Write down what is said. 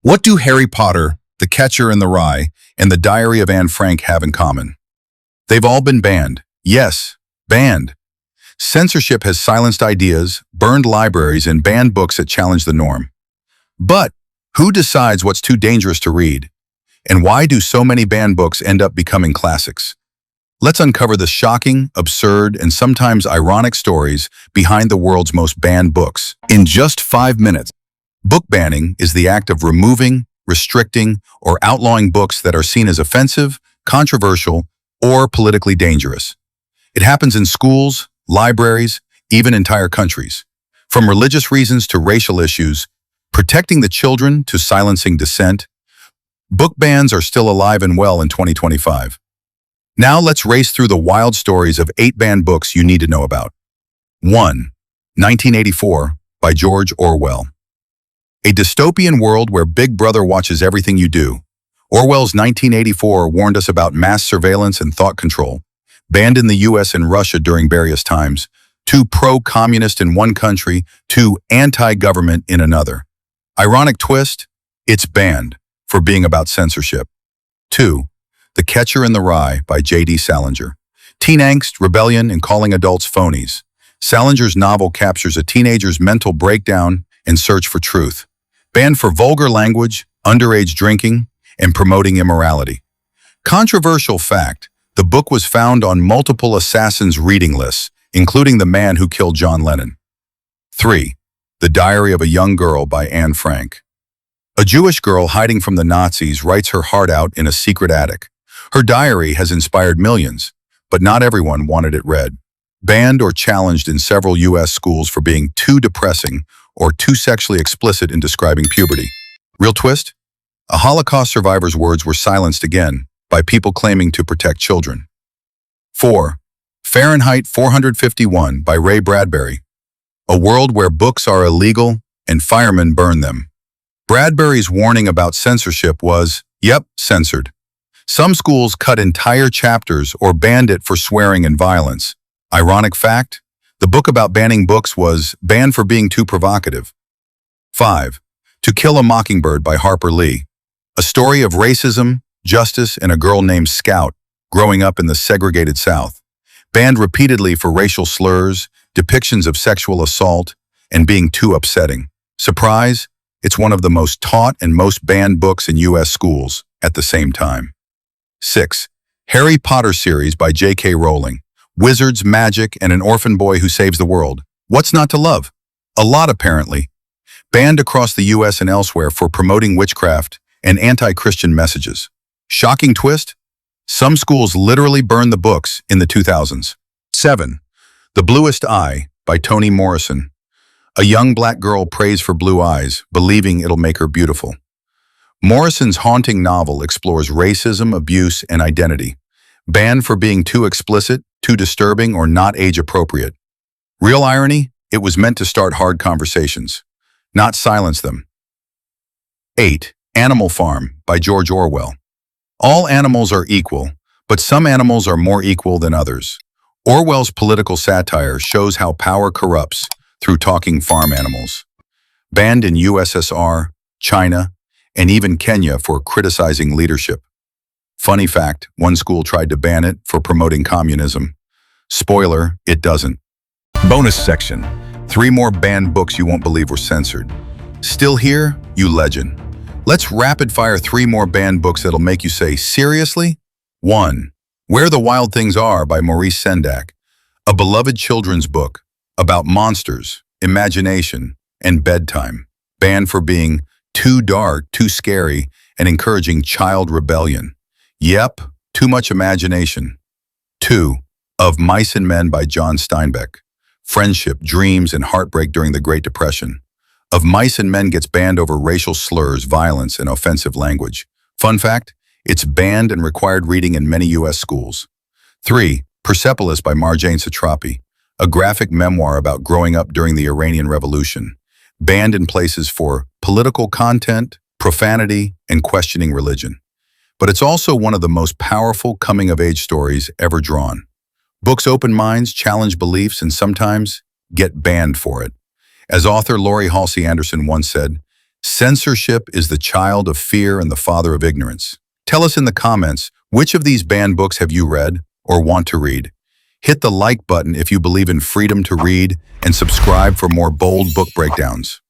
What do Harry Potter, The Catcher in the Rye, and The Diary of Anne Frank have in common? They've all been banned. Yes, banned. Censorship has silenced ideas, burned libraries, and banned books that challenge the norm. But who decides what's too dangerous to read? And why do so many banned books end up becoming classics? Let's uncover the shocking, absurd, and sometimes ironic stories behind the world's most banned books in just 5 minutes. Book banning is the act of removing, restricting, or outlawing books that are seen as offensive, controversial, or politically dangerous. It happens in schools, libraries, even entire countries. From religious reasons to racial issues, protecting the children to silencing dissent, book bans are still alive and well in 2025. Now let's race through the wild stories of 8 banned books you need to know about. 1. 1984 by George Orwell. A dystopian world where Big Brother watches everything you do. Orwell's 1984 warned us about mass surveillance and thought control, banned in the US and Russia during various times, too pro-communist in one country, too anti-government in another. Ironic twist, it's banned for being about censorship. 2. The Catcher in the Rye by J.D. Salinger. Teen angst, rebellion, and calling adults phonies. Salinger's novel captures a teenager's mental breakdown and search for truth. Banned for vulgar language, underage drinking, and promoting immorality. Controversial fact, the book was found on multiple assassins' reading lists, including the man who killed John Lennon. 3. The Diary of a Young Girl by Anne Frank. A Jewish girl hiding from the Nazis writes her heart out in a secret attic. Her diary has inspired millions, but not everyone wanted it read. Banned or challenged in several U.S. schools for being too depressing or too sexually explicit in describing puberty. Real twist? A Holocaust survivor's words were silenced again by people claiming to protect children. 4. Fahrenheit 451 by Ray Bradbury. A world where books are illegal and firemen burn them. Bradbury's warning about censorship was, censored. Some schools cut entire chapters or banned it for swearing and violence. Ironic fact? The book about banning books was banned for being too provocative. 5. To Kill a Mockingbird by Harper Lee. A story of racism, justice, and a girl named Scout growing up in the segregated South. Banned repeatedly for racial slurs, depictions of sexual assault, and being too upsetting. Surprise? It's one of the most taught and most banned books in U.S. schools at the same time. 6. Harry Potter series by J.K. Rowling. Wizards, magic, and an orphan boy who saves the world. What's not to love? A lot, apparently. Banned across the U.S. and elsewhere for promoting witchcraft and anti-Christian messages. Shocking twist? Some schools literally burned the books in the 2000s. 7. The Bluest Eye by Toni Morrison. A young black girl prays for blue eyes, believing it'll make her beautiful. Morrison's haunting novel explores racism, abuse, and identity. Banned for being too explicit, too disturbing, or not age-appropriate. Real irony? It was meant to start hard conversations, not silence them. 8. Animal Farm by George Orwell. All animals are equal, but some animals are more equal than others. Orwell's political satire shows how power corrupts through talking farm animals. Banned in USSR, China, and even Kenya for criticizing leadership. Funny fact, one school tried to ban it for promoting communism. Spoiler, it doesn't. Bonus section. 3 more banned books you won't believe were censored. Still here? You legend. Let's rapid fire 3 more banned books that'll make you say, seriously? 1. Where the Wild Things Are by Maurice Sendak. A beloved children's book about monsters, imagination, and bedtime. Banned for being too dark, too scary, and encouraging child rebellion. Yep, too much imagination. 2. Of Mice and Men by John Steinbeck. Friendship, dreams, and heartbreak during the Great Depression. Of Mice and Men gets banned over racial slurs, violence, and offensive language. Fun fact, it's banned and required reading in many U.S. schools. 3. Persepolis by Marjane Satrapi. A graphic memoir about growing up during the Iranian Revolution. Banned in places for political content, profanity, and questioning religion. But it's also one of the most powerful coming-of-age stories ever drawn. Books open minds, challenge beliefs, and sometimes get banned for it. As author Laurie Halsey Anderson once said, Censorship is the child of fear and the father of ignorance. Tell us in the comments, which of these banned books have you read or want to read? Hit the like button if you believe in freedom to read and subscribe for more bold book breakdowns.